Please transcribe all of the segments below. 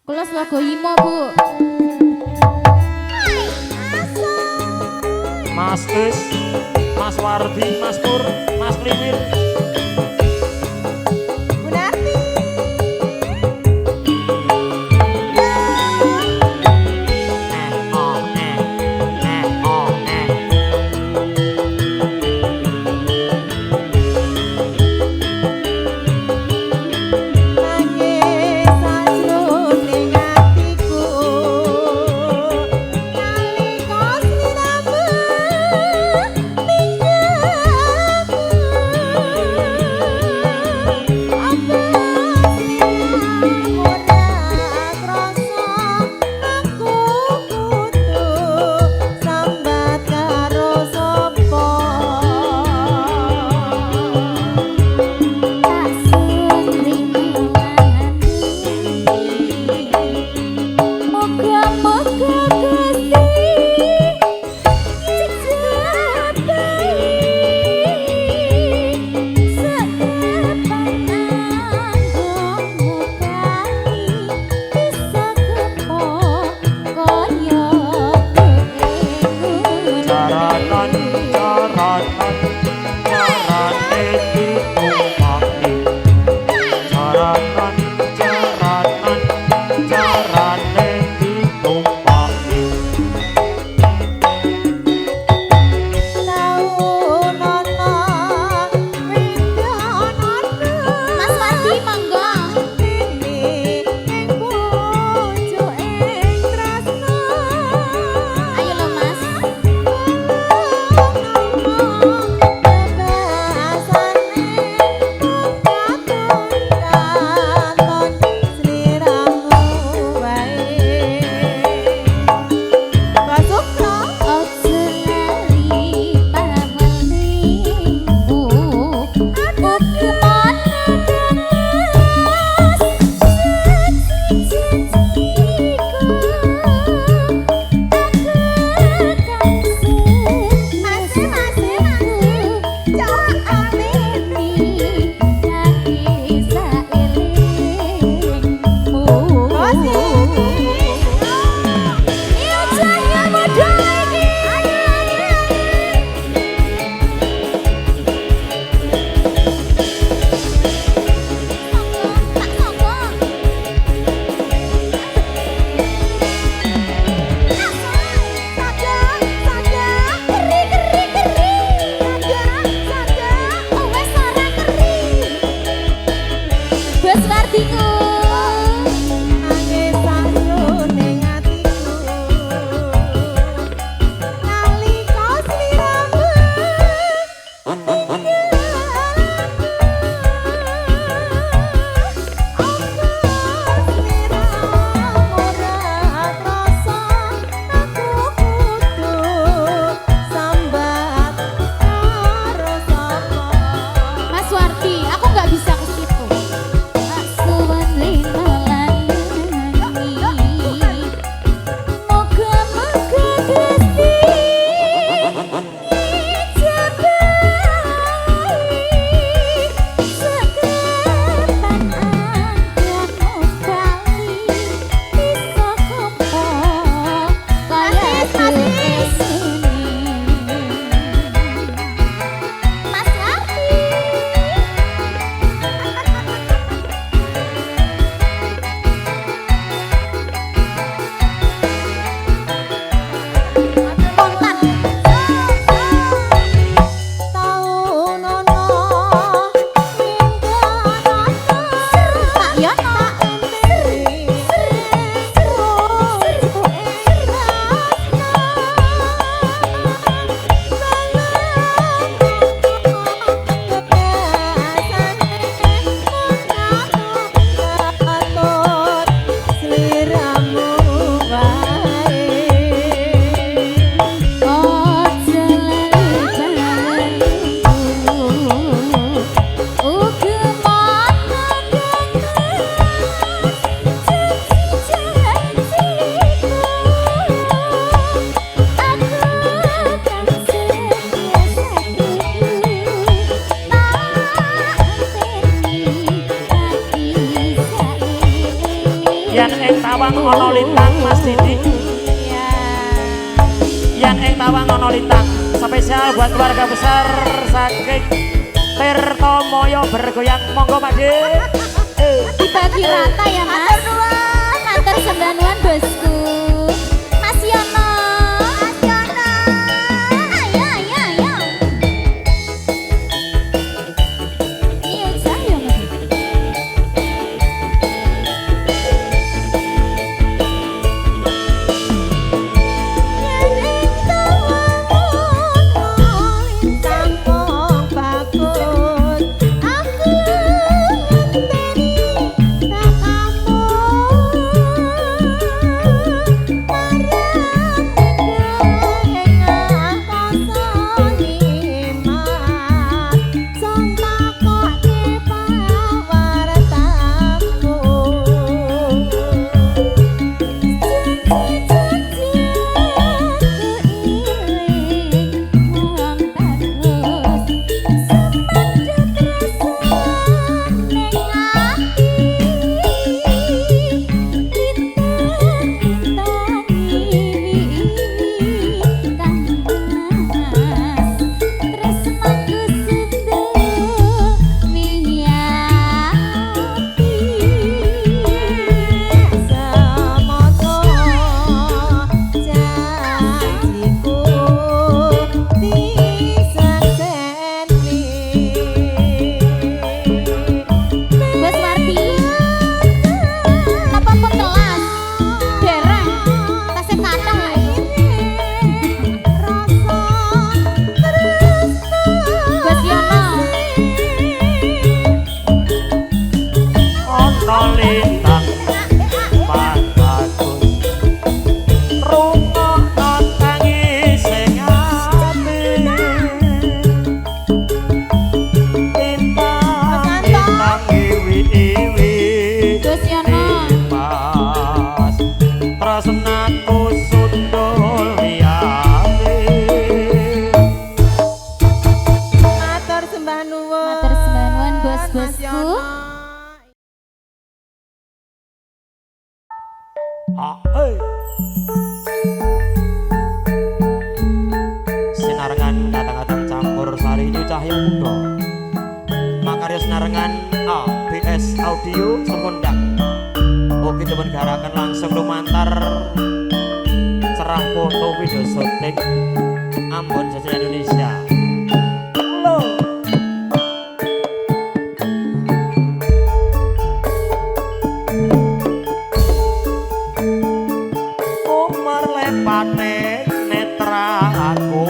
Kelas lagu Imo, Bu. Mas Is, Mas Wardi, Mas Pur, Mas Kliwir. Tawang ana lintang Mas Didi. Iya. Yang ing Tawang ana lintang spesial buat keluarga besar saking Tirta Moyo bergoyang monggo Pak De. Dibagi rata ya Mas. Matur sembanuan bosku. Mas Yono. Mas Yono. Ayo ayo ayo. Iya saya Mas. Sinarengan kata-kata campur sari Nyu Cahya Muda. Makarya sinarengan ABS Audio Sumundang. Oke teman garakan langsung lumantar cerah foto video syuting Ambon Jajan Indonesia. Lepane netraku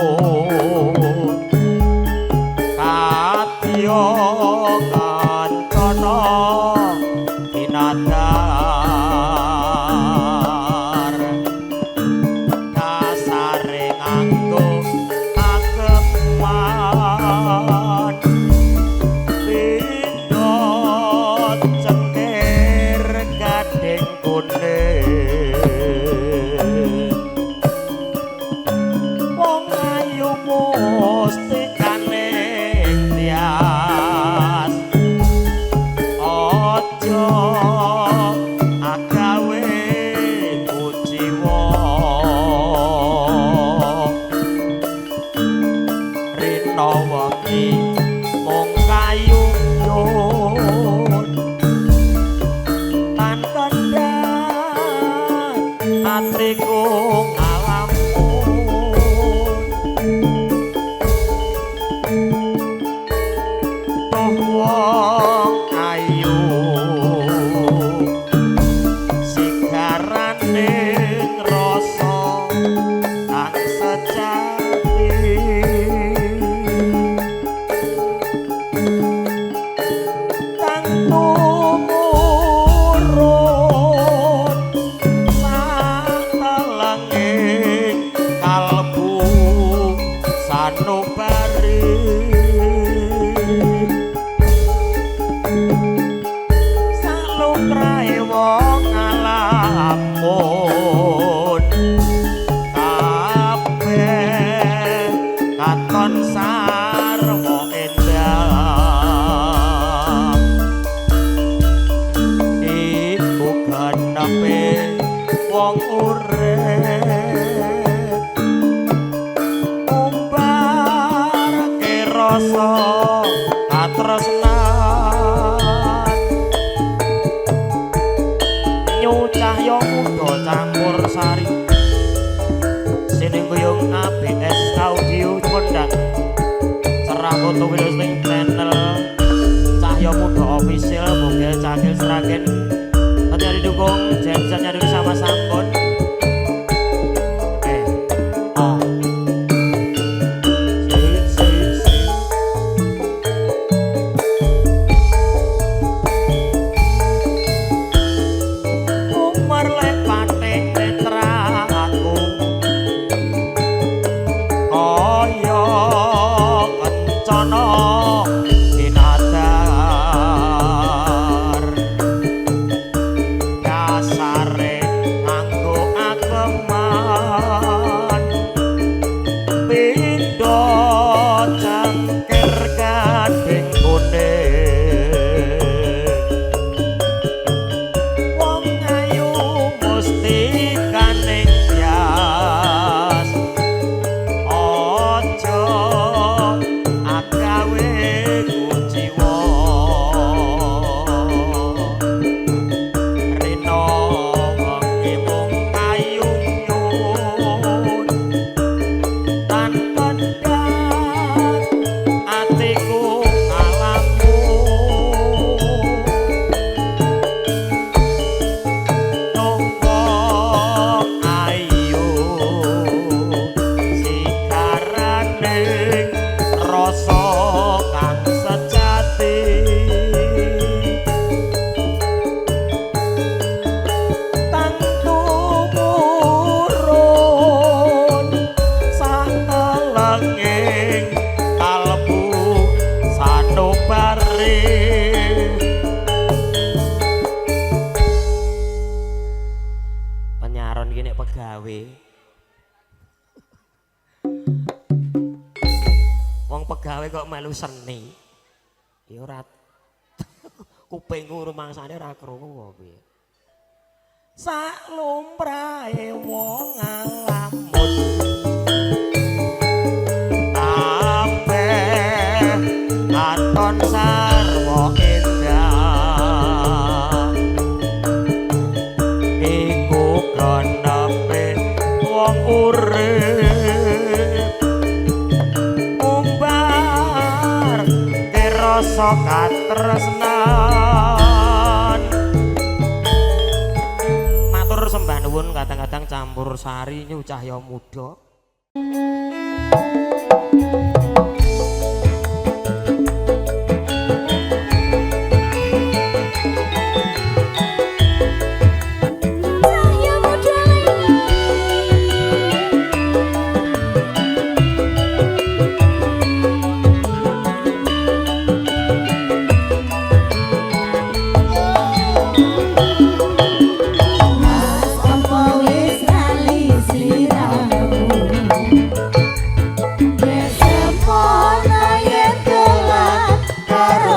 katyo kancana kinadar kasare nganggo agem foto video ning channel Cahyo Muda Official Bogel Cakil Sragen. Nanti didukung Jensennya dulu sama Sampun. Pegawe kok melu seni. Ya ora kupingku rumangsane ora krungu piye. Sak lumrahe wong ngalamun. Kabeh aton sarwa endah. Iku karepe wong urip rasa katresnan. Matur sembah nuwun kadang-kadang campur sari Nyu Cahyo Muda. Aduh.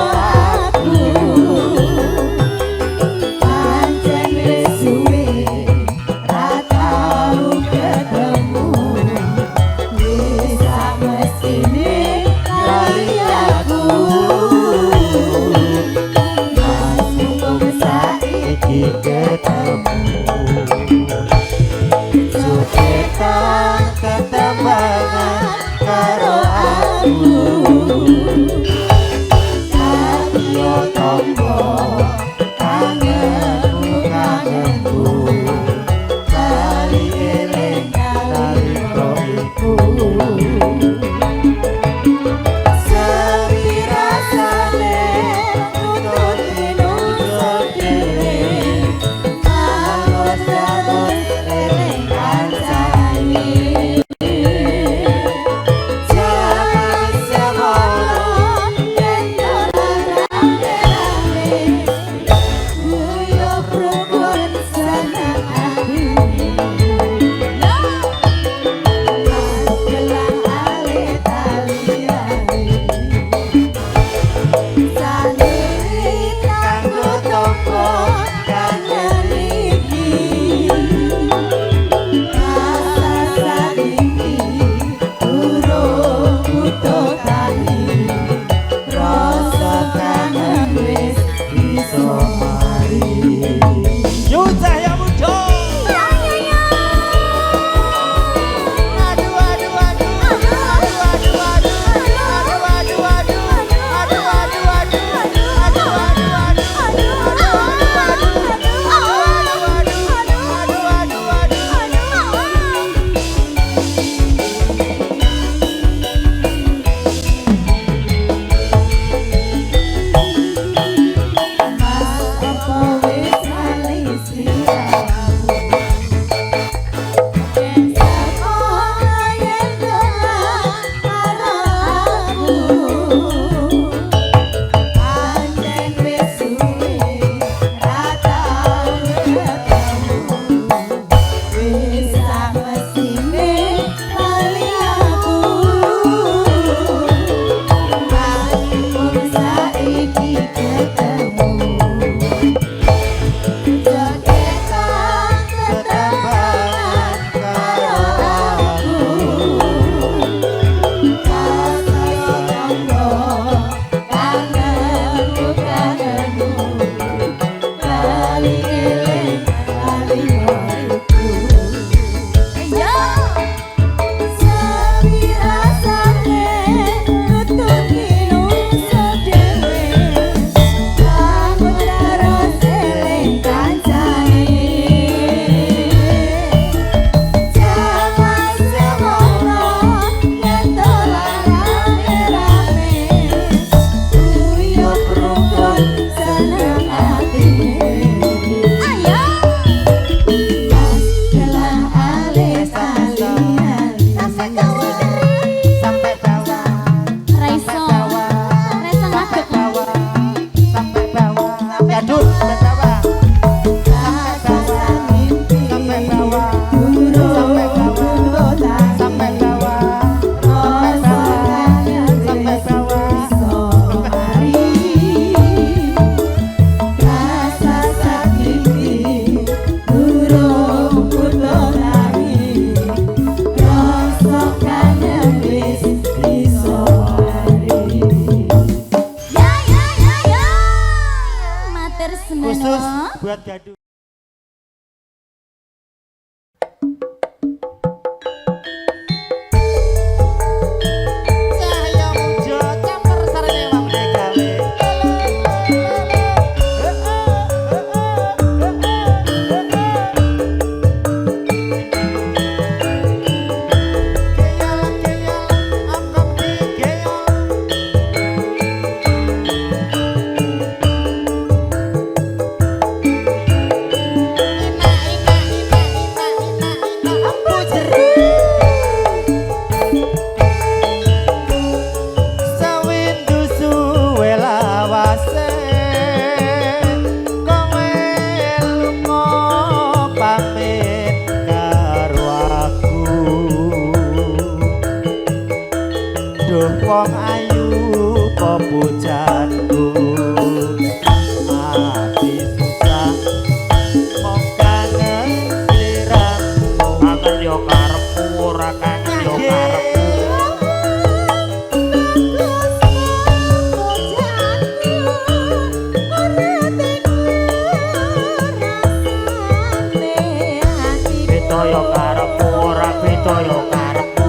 matur sembah khusus nuwun. buat Gaduh. Cahyo mujo camper sarane wamne gawe. Wong ayu pepujanku ati susah mong kangen sliramu kangen yo karepku ora kangen yo karepku beda yo karepku ora beda yo karepku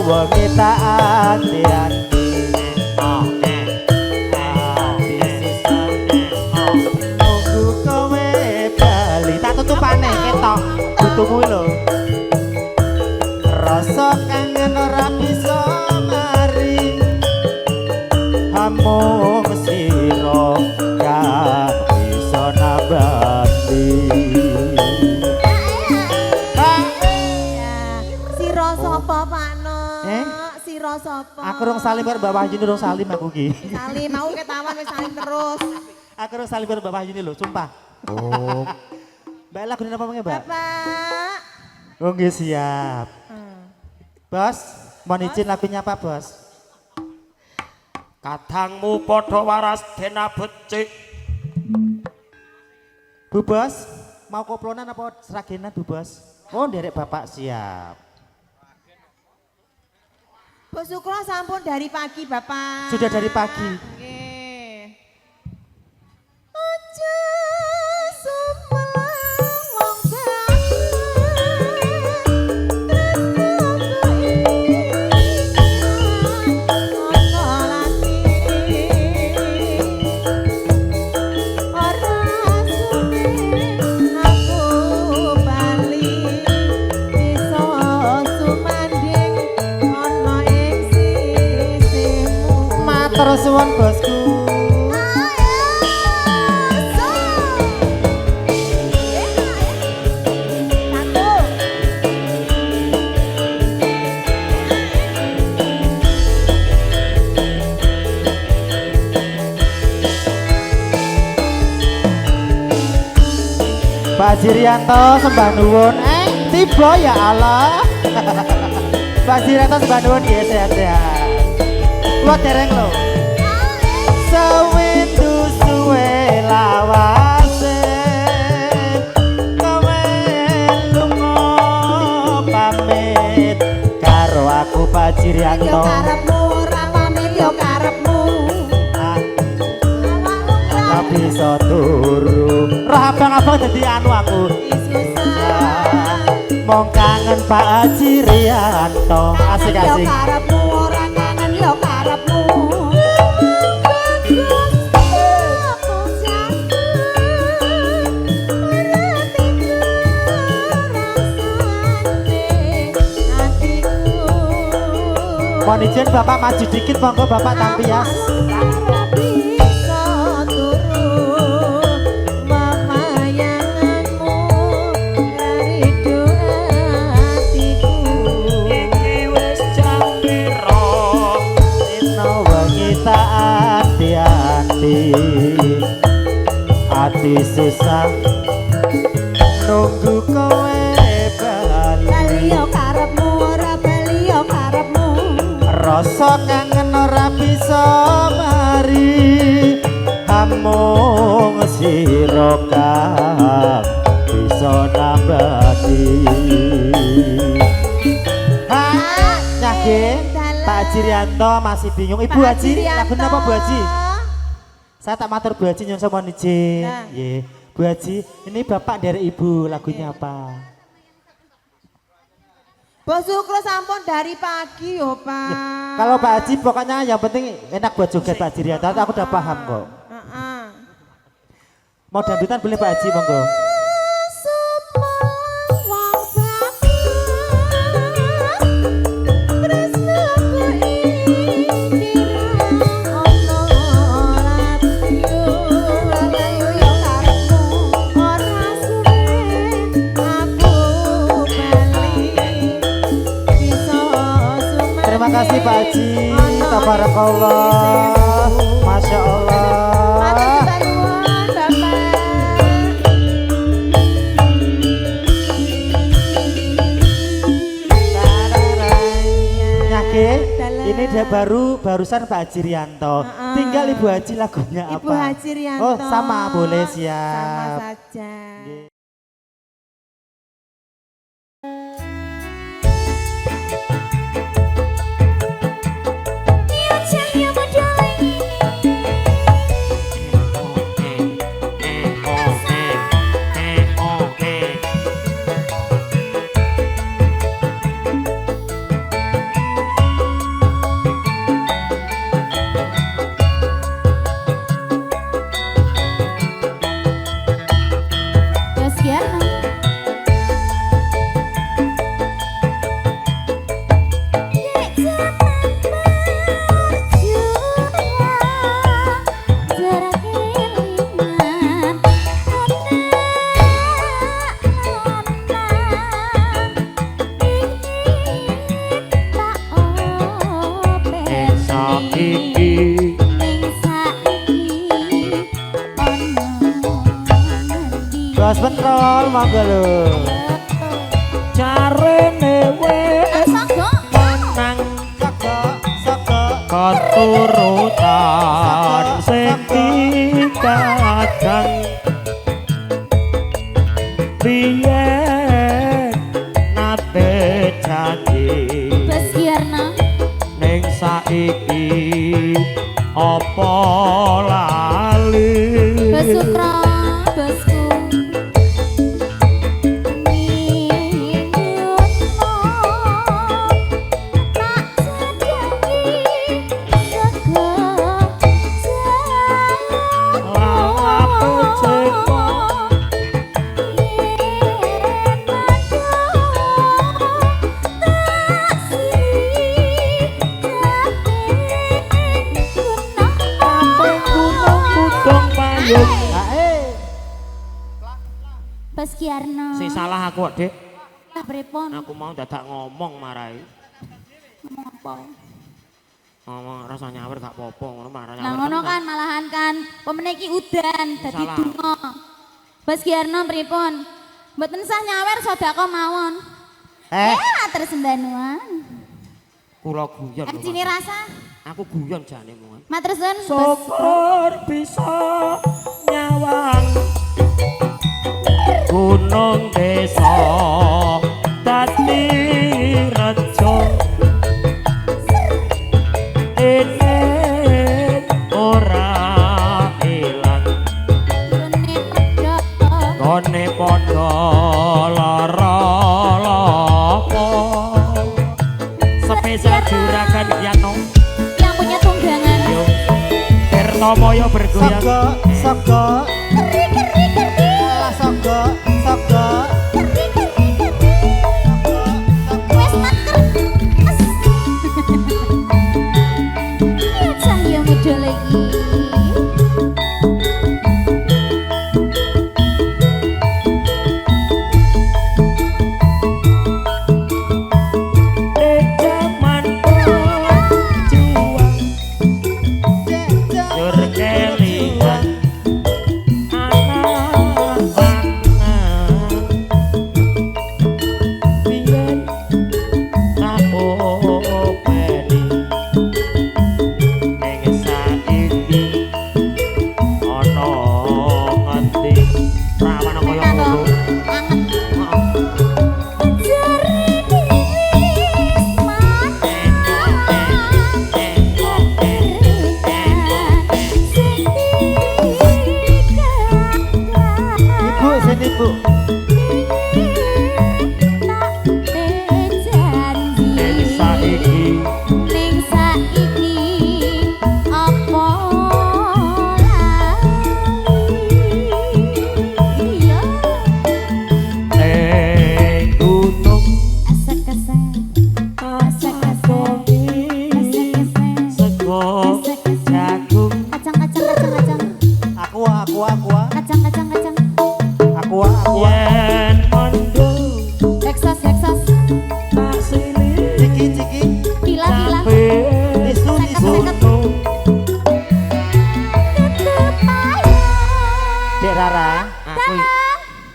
wengi tak ati-ati nunggu kowe bali tak tutupane ketok butuhmu lho rasa kangen ora bisa mari hamung sira gak bisa nabati Sira sapa Pakno? Eh? Sira sapa? aku rong salim karo Mbak Wahyuni rong salim aku ki Salim mau ketawan wis salim terus. aku rong salim karo Mbak Wahyuni lho sumpah oh Mbak Ella guna apa Mbak? Bapak. Oh nggih siap Bos, mohon izin lagunya apa bos? kadangmu padha waras dena becik Bu bos, mau koplonan apa seragenan bu bos? Oh derek bapak siap. Bu Sukro sampun dari pagi Bapak. Sudah dari pagi. Nggih. Aja semelang wong Terus suwun bosku. Pak Jirianto sembah nuwun. Tiba ya Allah. Pak Jirianto sembah nuwun ya sehat-sehat. Kuat dereng lho. Sewindu suwe lawase kowe lunga pamit karo aku Pak Jirianto. Karepmu ora pamit yo karepmu. Ora bisa turu. Roh abang-abang dadi anu aku. Mong kangen Pak Jirianto. Asik-asik. Yo karepmu ora kangen yo karepmu. Mohon izin Bapak maju dikit monggo Bapak tampias. Ati susah nunggu kowe bali yo karepmu ora bali yo karepmu rasa kangen ora bisa mari Amung sira kang bisa nambati. Nyage Pak Haji Rianto masih bingung. Ibu Haji, lagu apa Bu Haji? Saya tak matur Bu Haji nyon sama izin. Nggih. Bu Haji, ini Bapak dari Ibu, lagunya apa? Bos Sukro sampun dari pagi yo Pak. Kalau Pak Haji pokoknya yang penting enak buat joget Pak Haji Rianto, aku udah paham kok. Mau dangdutan boleh Pak Haji monggo. Terima kasih Pak Haji, tabarakallah, Masya Allah. Nyake, ini dia barusan Pak Haji Rianto. Tinggal Ibu Haji lagunya apa? Ibu Haji Rianto. Oh sama, boleh siap. Sama saja. Bos Petrol monggo lho. Jarene wis menang keturutan sing kadang biyen nate janji ning saiki apa lali Bos Kiarno. sing salah aku Dek. Lah pripun? Aku mau dadak ngomong marai. Ngomong apa? Ngomong rasa nyawer gak apa-apa ngono marah nyawer. Nah ngono kan malahan kan pemene iki udan dadi Salah. donga. Bos Kiarno pripun? Mboten sah nyawer sedekah mawon. Atur sembanuan. Kula guyon. lho, Artine Mas. rasa Aku guyon jane mon. matur suwun Bos. Syukur bisa nyawang gunung desa dadi rejo ini ora ilang gone padha lara lapo spesial juragan Yano Yang punya tunggangan. yo Tirtomoyo bergoyang Sogo. Alah sogo. Wes maker. Lihat saya muda lagi. zaman juang jur kelingan Bu.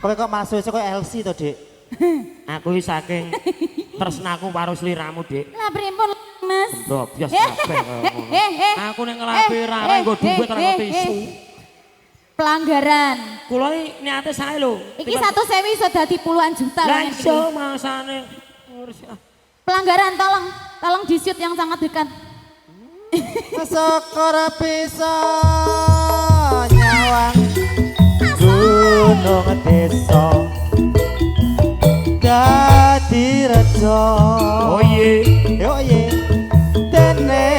Kowe kok masuk kok LC to, Dik? Aku iki saking tresnaku karo sliramu, Dik. Lah pripun, Mas? Bias kabeh. Aku ning ngelapi rara nggo dhuwit ora nggo tisu. Pelanggaran. Kula iki niate sae lho. Iki 1.000 iso dadi puluhan juta. Lah iso masane. Pelanggaran tolong di-shoot yang sangat dekat. Sekora bisa nyawang gunung desa dadi rejo. Oh ye dene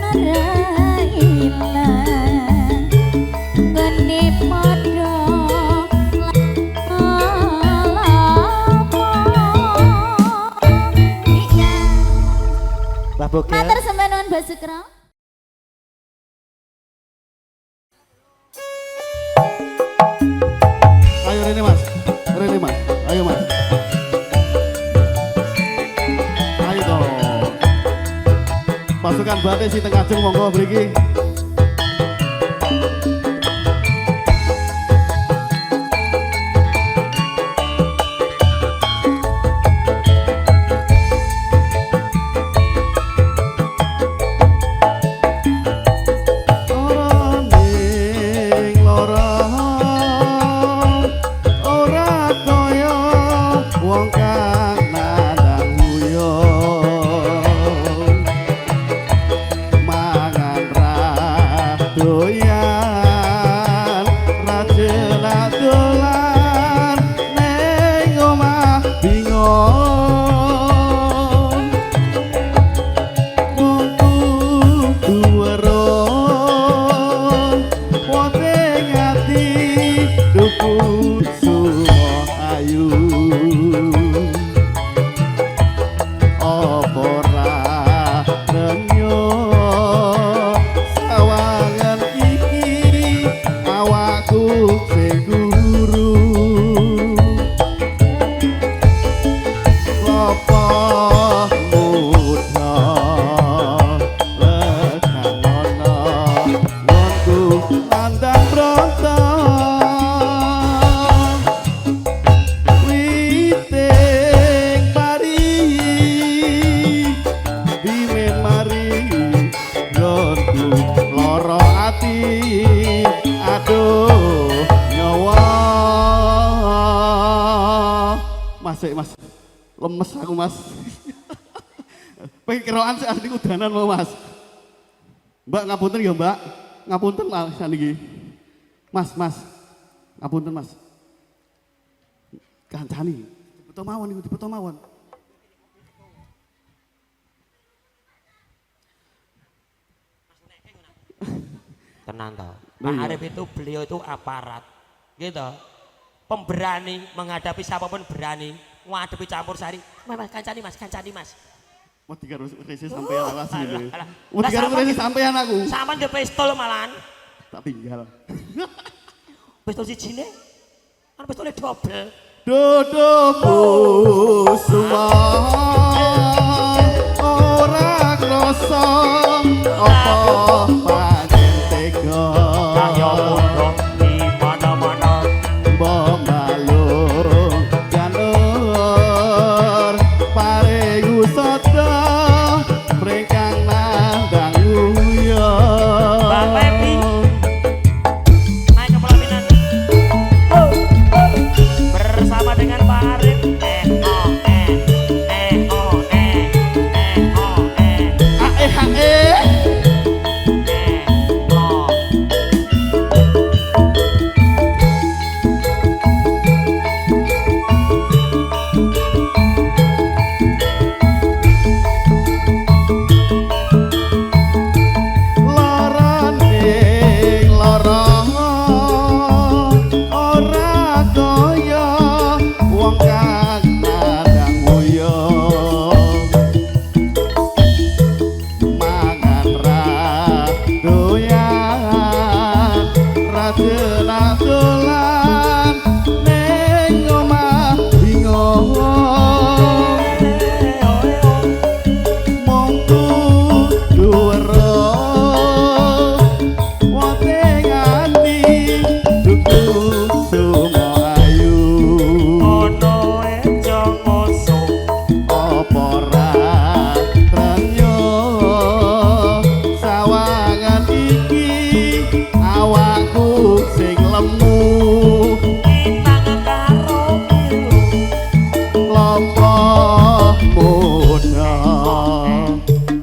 marailan geni padha Mbah Bogel. Matur sembah nuwun Basukra. Ayo Rene Mas, ayo Mas. Ayo dong. Pasukan batik si tengah jeng monggo mriki. Mas, lemes aku Mas. Pengen keroan sih asli udanan mau Mas. Mbak ngapunten ya Mbak, ngapunten Mas niki. Mas, ngapunten Mas. Kancani, dibeto mawon niku, dibeto mawon. Tenang toh. Pak Arif itu beliau itu aparat. Gitu. Pemberani menghadapi siapapun berani. Ngadepi campur sari. Mas, kancani Mas. Mau digarus resi sampean alas gitu. Mau digarus resi sampean aku. Sampean di pistol malahan. Tak tinggal. Pistol sijine. Kan pistolnya double. Dodoku semua ora kroso apa pancen tega kaya mundo di mana-mana bombalung janur paring usada prekang nandang uya Bang Pepi naik ke pelaminan bersama dengan Pak Arif tak dolan ning omah bingung mung kudu weruh wote nganti duku sumo ayu ono ejo ngosok apa ra trenyo sawangan iki awakku sing lemu kitang karo pilu lompo muda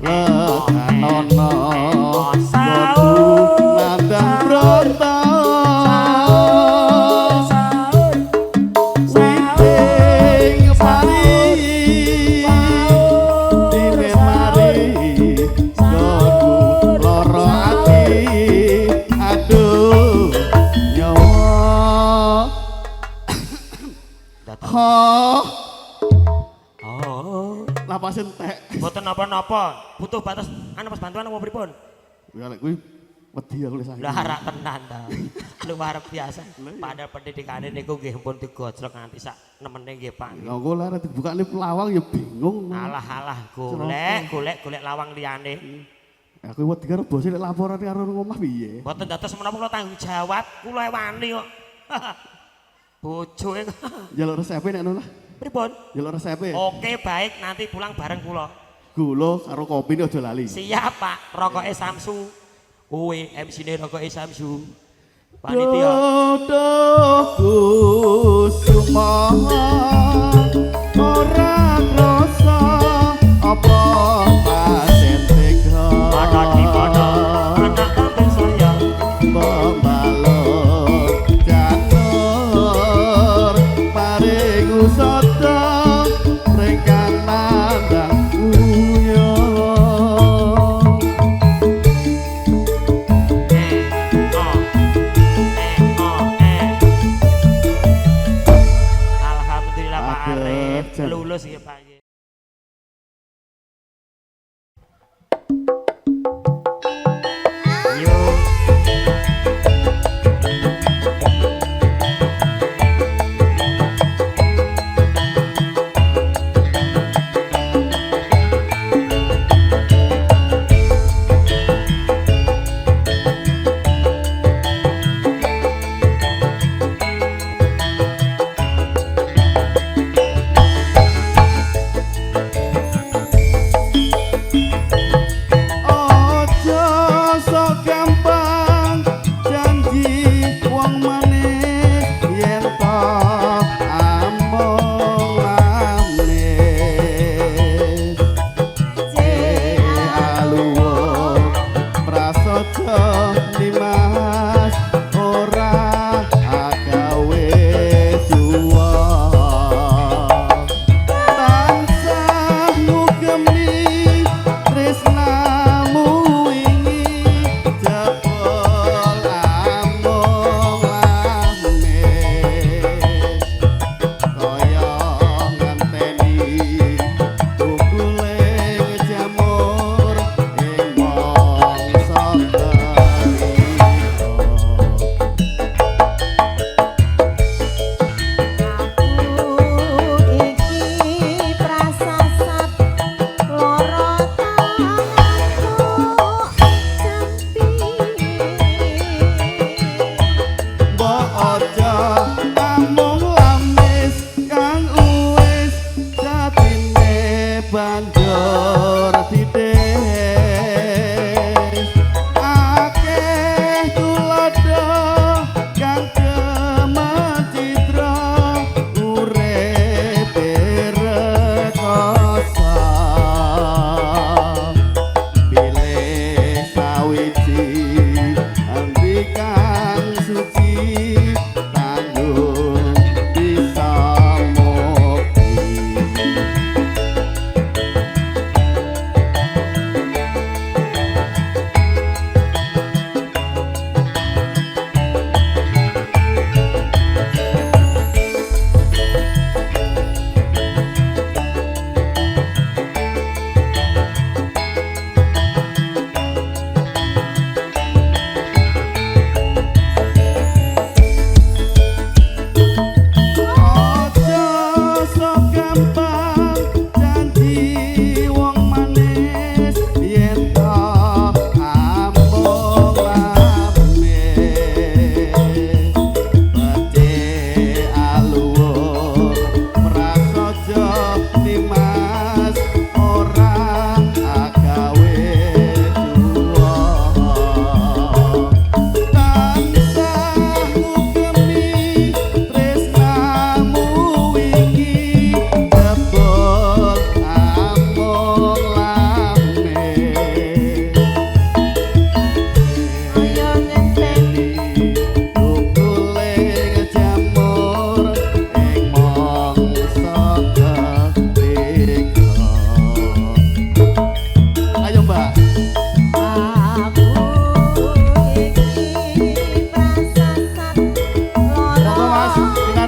lekanono bodu nandang bronto witing pari dine mari godu loro ati aduh nyawa ha oh lapas entek mboten napa-napa butuh batas pas bantuan apa pripun ya lek kuwi wedi aku lek lah rak tenan ta luar biasa padahal pendidikane niku nggih pun digojlok nganti sak nemene nggih Pak lha kok lara dibukane lawang ya bingung alah golek lawang liyane aku wedi karo bos lek laporan karo omah piye mboten dados menapa kula tanggung jawab kula wani kok bojoe njaluk resepe nek ngono lah pripun njaluk resepe oke baik nanti pulang bareng kula gula karo kopi ini aja lali siap Pak rokoke Samsu kowe MC-ne rokoke Samsu panitia dodoku suma ora krasa apa pasen tega ana di mana anak kambing saya pembalot janur paring usada rekan mandang uyo Alhamdulillah Pak Aduh, Arif Jan. lulus ya Pak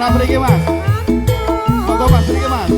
anak mriki Mas. Monggo Mas mriki Mas.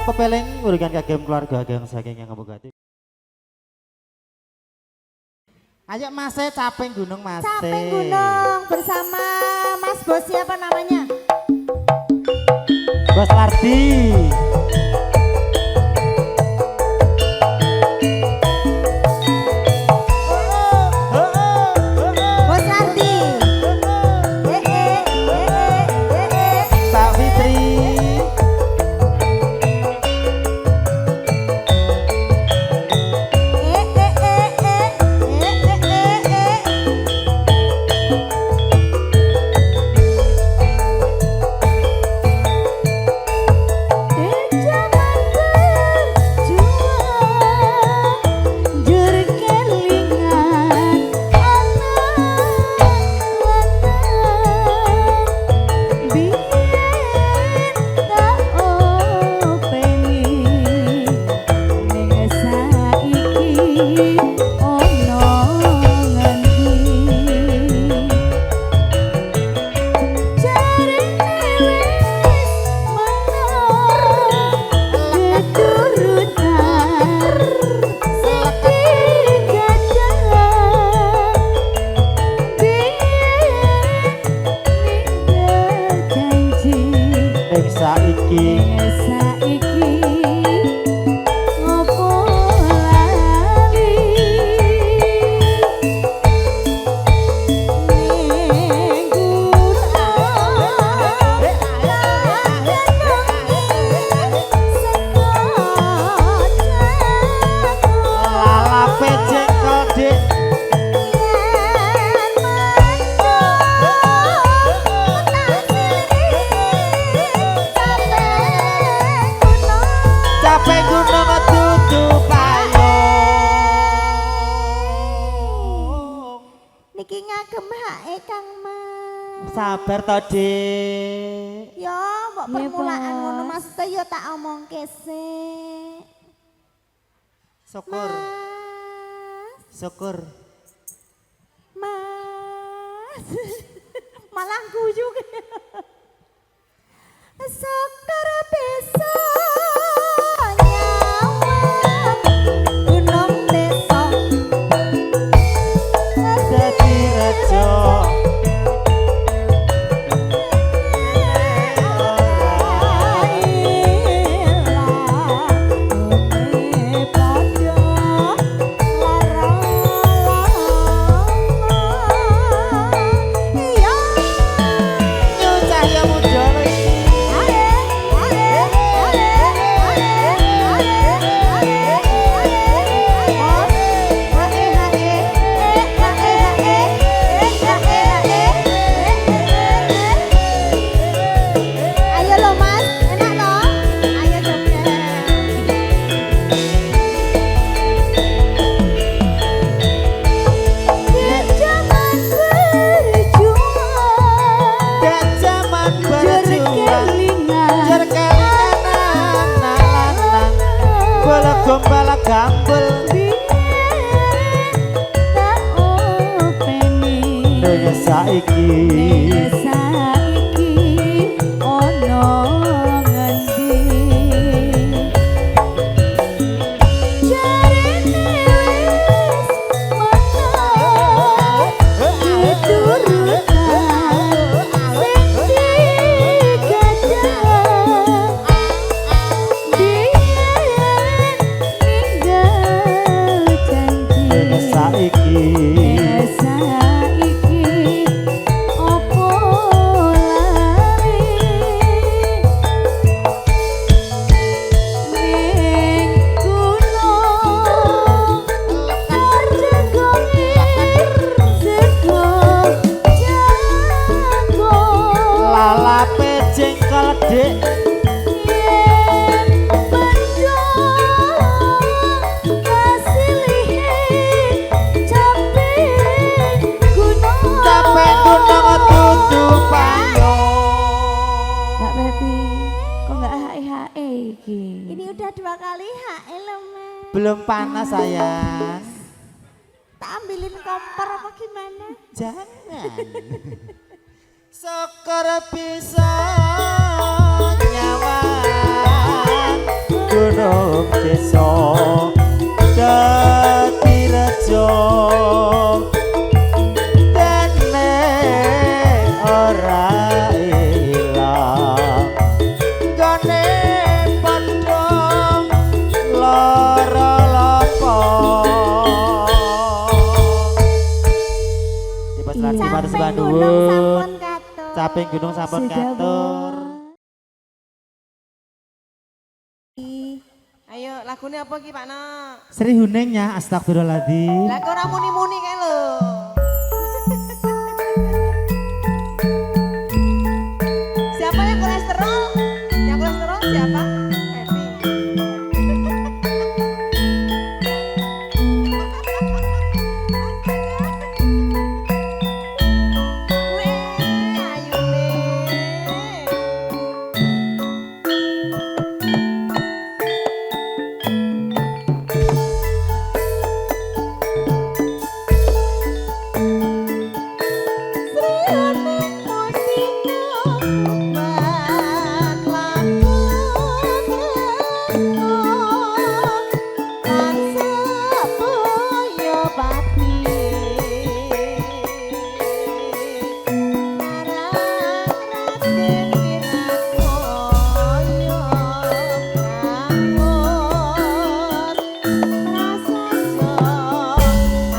Pepeleng berikan kagem keluarga ageng saking yang ngabugati. Ayo Mas caping gunung Mas. Caping gunung bersama Mas Bos siapa namanya? Bos Lardi. Bos Lardi. Pak Fitri. ngagem hae Kang Mas. Sabar to, Dik. Yo, mbok Iya, permulaan Bos. ngono maksudnya yo tak omongke sik. Syukur, Mas. syukur. Mas. Malah guyu. Syukur bisa nyawat gunung desa. Dadi raja. Ayo lo Mas, enak toh? Ayo joget. Zaman berjuang, Dan zaman berjuang kelingan, Jerkelingan anak-anak Bola gombal gambel tak openi. Donya saiki Saiki ono ngendi? Jarene wis menang turutan sing digadang biyen ninggal janji. Donya saiki Saiki opo lali ning gunung terjegongir sego jago Lalape jengkol dik yen penjong kasilihe capek gunung Capek gunung tutu payung Mbak Pepi, kok nggak hae-hae iki? Ini udah 2 kali hae loh, Mas. Belum panas sayang Tak ambilin kompor apa gimana? Jangan Syukur bisa nyawat Gunung desa Dadi raja Dene ora ilang Gone padha lara lapa Dipas Capek Bandung gunung sampun katur. Capek gunung sampun Sudah, katur. Ayo, lagunya apa ki Pak Nok? Sri Hunengnya astagfirullahaladzim. Lah kok ora muni-muni kae lho. Siapa yang kolesterol? Yang kolesterol siapa? Pepi. Weh, ayo deh.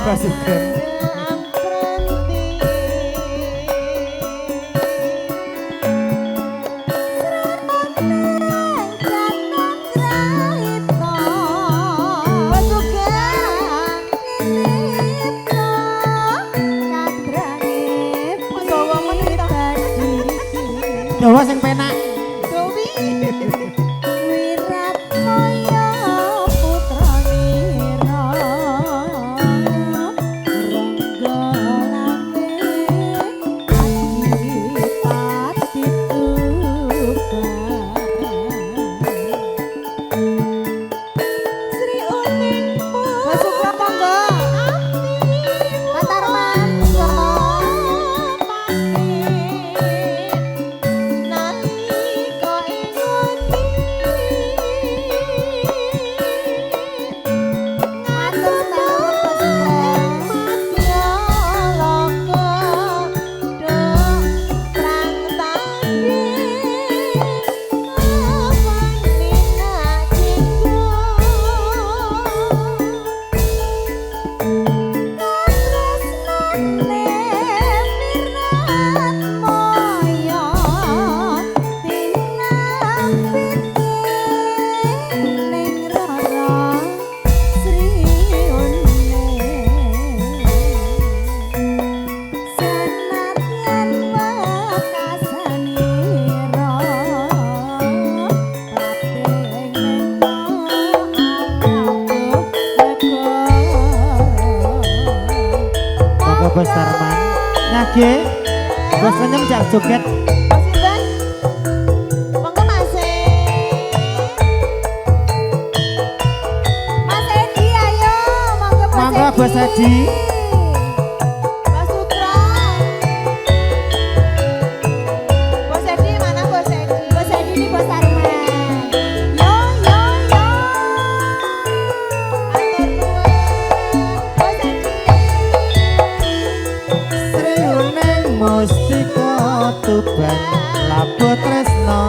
Pasukan. Jawa sing penak. Wirat kaya putrane Rangga lambe Arman. Nyage. Bos lenyem jak joget. Sinten? Monggo Mas. Mas Edi ayo, monggo Mas Monggo Edi. Bos Edi. Mas Sutra. Bos Edi mana Bos Edi? Bos Edi ini Bos Arman. Yo yo yo. Atur nuwun. Bos Edi. Sriuning mustika tuban labu tresno.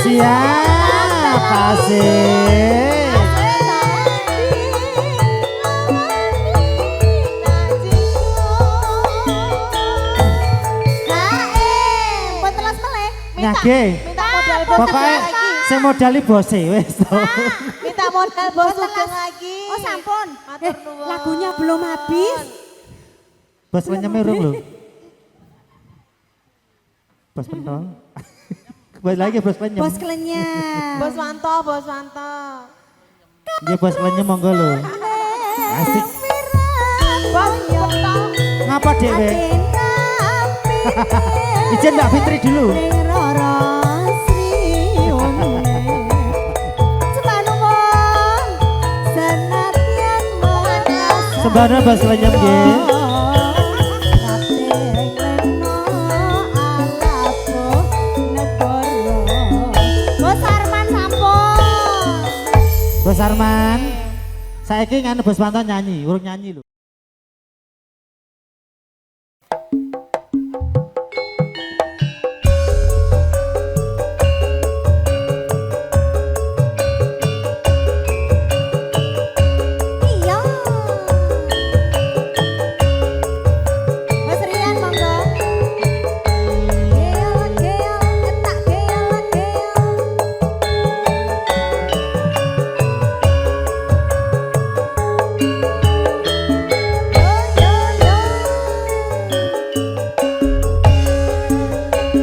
Siapa sih? Nyage. Minta modal bos Pokoknya lagi. saya modali bose wes to. Minta modal bos Sugeng lagi. Oh sampun. Matur nuwun. Lagunya belum habis. Bos lenyem urung lho. Bos pentol. Bos lagi bos lenyem. Bos Klenyam. Bos Wanto, Bos Wanto. Nggih bos lenyem monggo lho. Asik. Bos Wanto. Ngapa dhewe? Ijen Mbak Fitri dulu. Sembara bos lenyem nggih. Bos Arman sampun. Bos Arman. Saiki ngene Bos Wanto nyanyi, urung nyanyi lho. Iya. Bos Rian monggo. Geol geol etak geol geol.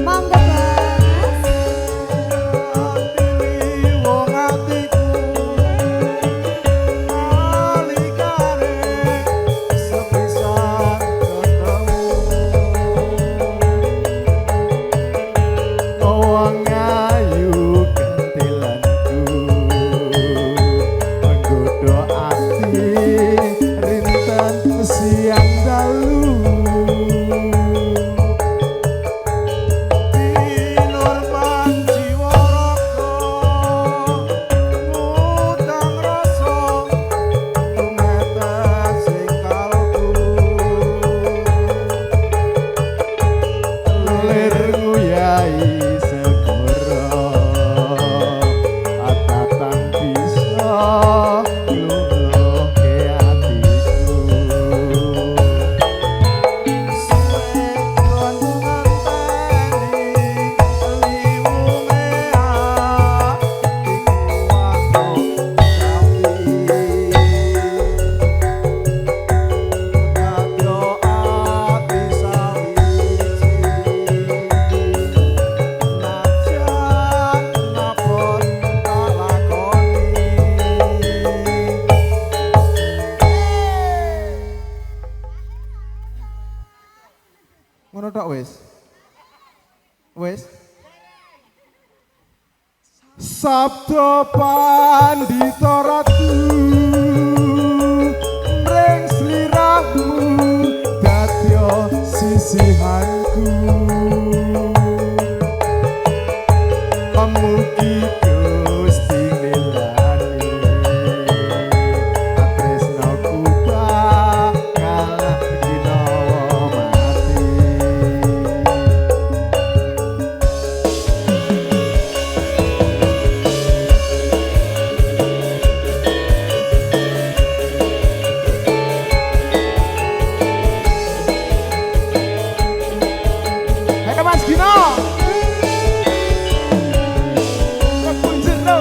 Monggo Bos. Siang dalu Dinur Panjiwaraka ngutang rasa tumetes sing kalbu lir nguyai segara atatan bisa ngluluhke atiku ngono tok wis. Wis. Sabda pandhita ratu mring sliramu dadya sisihanku pamugi Gusti nilani tresnaku bakal ginawa mati. Mas Gino Rebun jero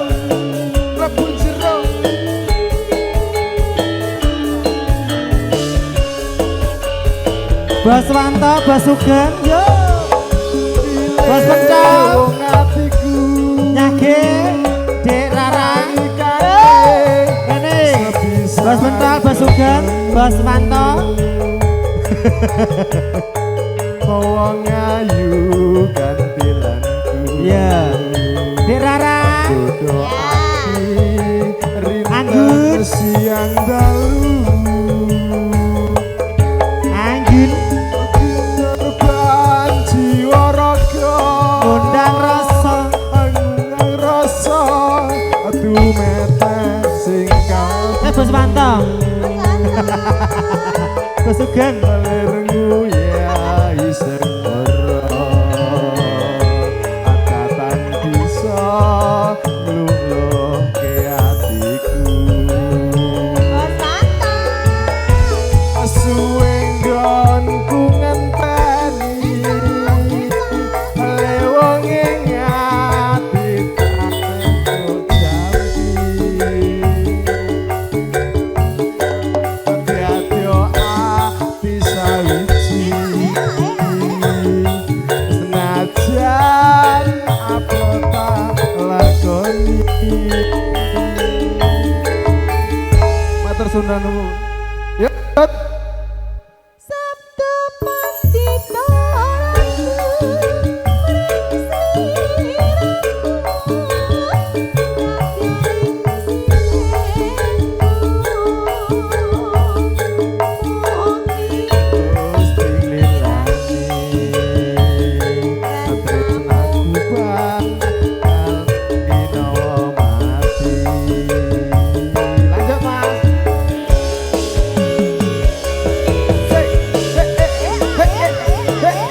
Bos Wanto, Bos Sugeng, yo. Bos Pencang, Nyage, Dek Rara, ini. Bos Pencang, Bos Sugeng, Bos Wanto. wong ayu gantilanku Ya. Dek Rara. Dodo ati Anggun. rinten siang dalu Anggun. Terbang jiwa raga Undang rasa. Anggung rasa Tumetes sing kau Bos Wanto. Bos Sugeng. Melirmu ya isengoro Akatan bisa ngluluh ke hatiku Suwenggonku ngenteni Lewonge ngati tak janji Hati-hati ati sawiji Senajan apa tak lakoni Matur Sunda nuwun. Yuk. Sabda pandhita Gusti lilani tresnaku bakal ginawa mati. Lanjut Mas. Hey, hey, hey, hey, hey, hey.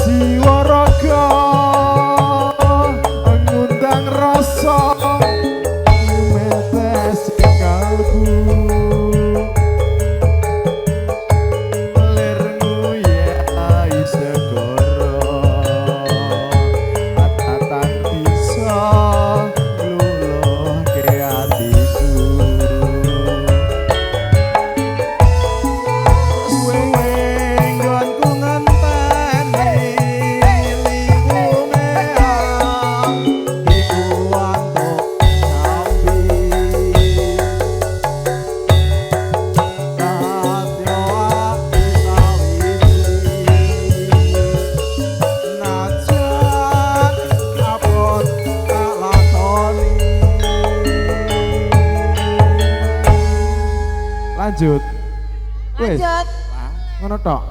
Jiwa raga ngundang rasa metes kalbu lirmu ya isegoro atatan bisa ngluluh ke hatiku Suwenggonku ngenteni limu meang iku wantuk nyambi Dadya ati sawiji najan abot tak lakoni Lanjut Wis ngono tok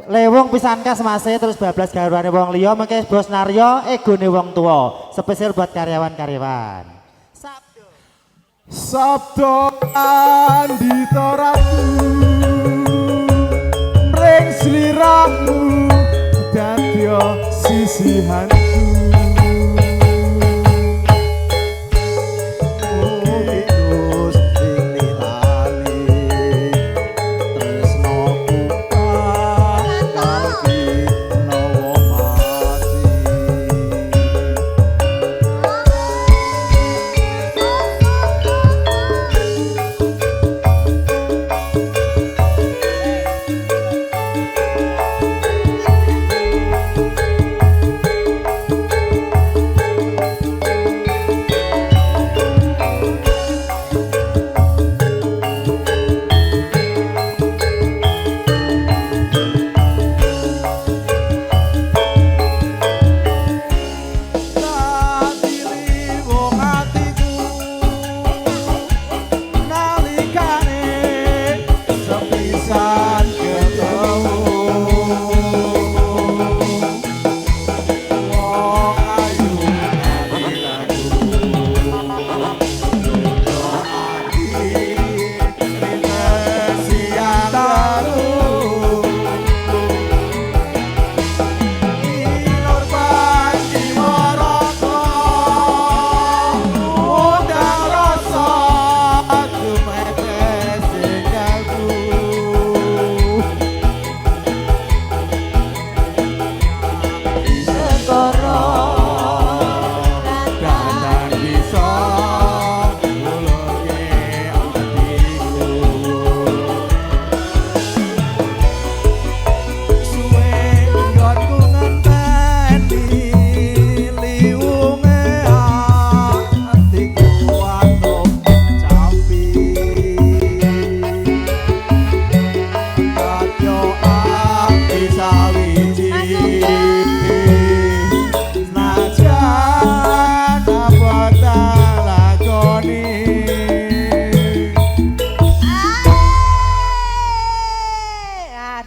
Lewong pisan kas mase terus bablas garwane wong liya mengke bos naryo egone wong tua spesial buat karyawan-karyawan. Sabda pandhita ratu sisihanku.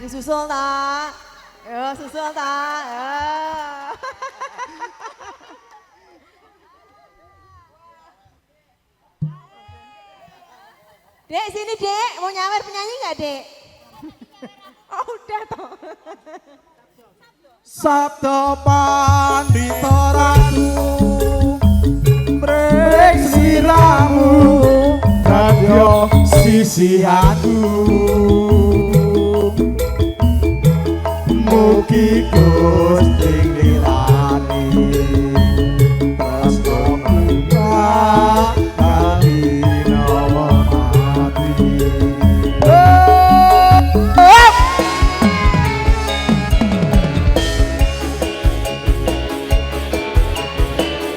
Disusul ta? Yo susul ta? Dek sini dek, mau nyawer penyanyi nggak dek? Oh udah toh. Sabda pandita ratu mrek sliramu kadya sisihanku. Mugi Gusti nilani tresno kita kami nawa mati.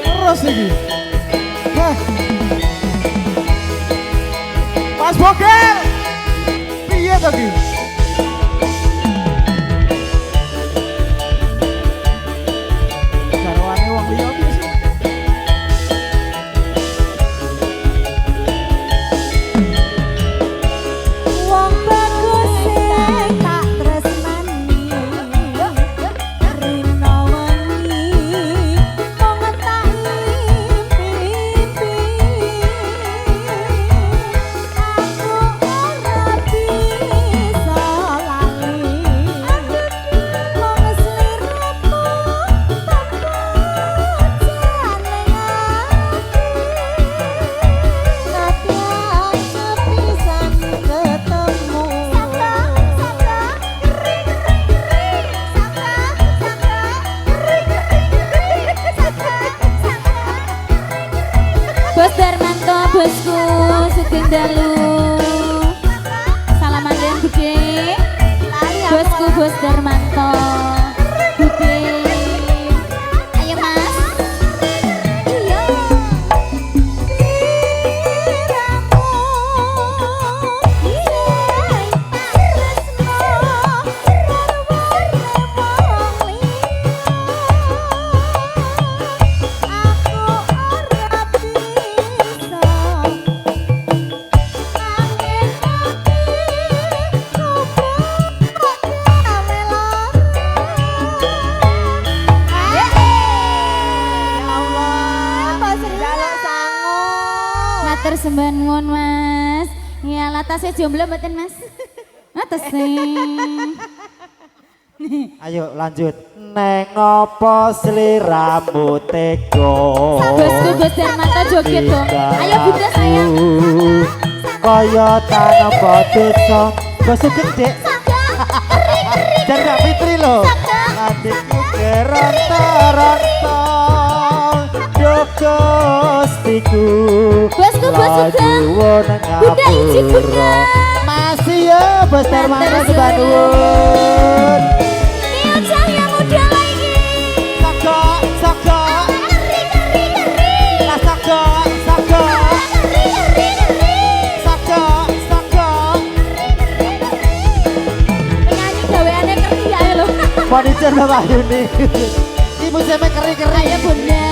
Terus lagi. Mas Bokel, piye to ki? Garwane wong liya piye? Wong bagus sing tak tresnani rina wengi mong tak pipi aku ora bisa lali mong sliramu tanpa jangan sepisan ketemu Bos Darmanto, bosku Sugeng Dalu. Salaman yang gede. Bosku Bos Darmanto. Gede. Ayo Mas. iya sliramu sing tak tresno warna-warni aku ora bisa angin Matur sembah nuwun Mas. Ya latasnya jomblo mboten Mas? Atas nih. Ayo lanjut. Neng ngopo sliramu tega Bosku Bos Darmanto joget dong. Ayo Bunda sayang. Kaya tanpa dosa Bos Sugeng Dek dan Mbak Fitri lho adikku geronto-ronto Gustiku Bosku Bos Sugeng. Bunda izin Bunda. masih ya Bos Darmanto Sembah Nuwun Nio Cahya Muda lagi. Soko lah soko Penyanyi gaweane keri ae lho. monitor Bapak Yuni ini musimnya keri-keri Ayo Bunda.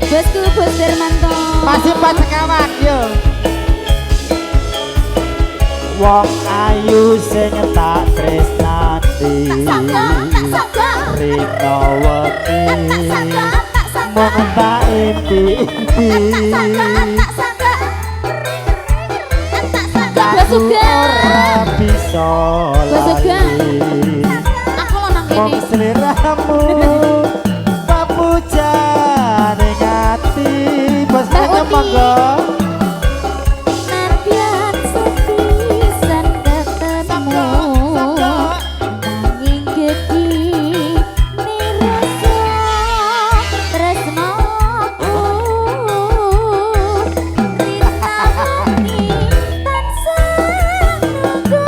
Bosku Bos Darmanto. masih 4 sekawan yo wong ayu sing tak tresnani rino wedi mung tak impi-impi Bos Sugeng. ora bisa Bos Sugeng. lali Aku lo nang wong kene. sliramu papujane ngati bos Mbak nanya Uti. monggo Narbian sepisan ketemu nanging geki nirasa tresnoku rinawani tansah nunggu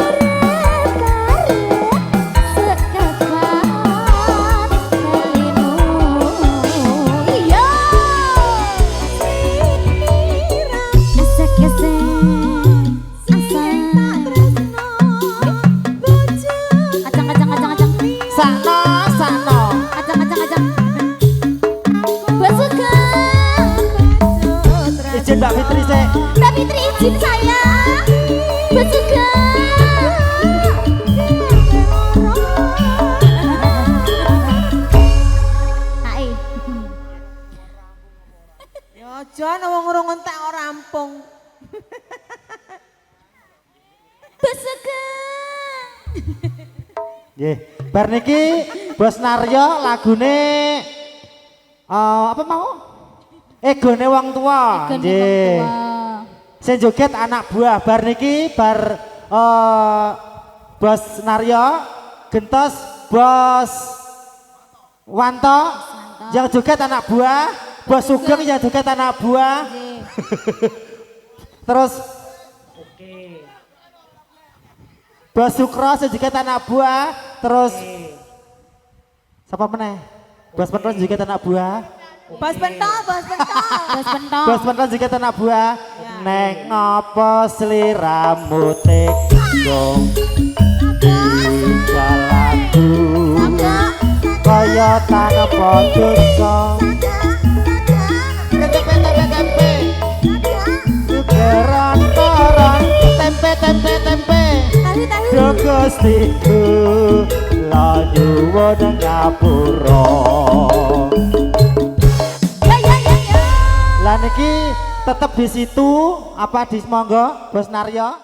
arep-arep sekapan kelimu iya sakno izin Mbak Fitri sih Mbak Fitri izin saya Besuka Hai Ya aja wong urung entek ora rampung. Besuka nggih bar niki Bos Naryo lagune apa mau egone wong tua nggih sing joget anak buah bar niki bar Bos Naryo gentos Bos Wanto yang joget anak buah Bos Sugeng yang joget anak buah terus Bos Sukro yang joget anak buah terus siapa meneh Bos Pentol joget anak buah Bos pentol, bos pentol. Bos pentol Bos Pentol juga tanah buah neng ngopo sliramu tega tinggalku kaya tanpa dosa tempe gerontoran tempe Gustiku la nyuwun ngapura lah niki tetep di situ apa di monggo Bos Naryo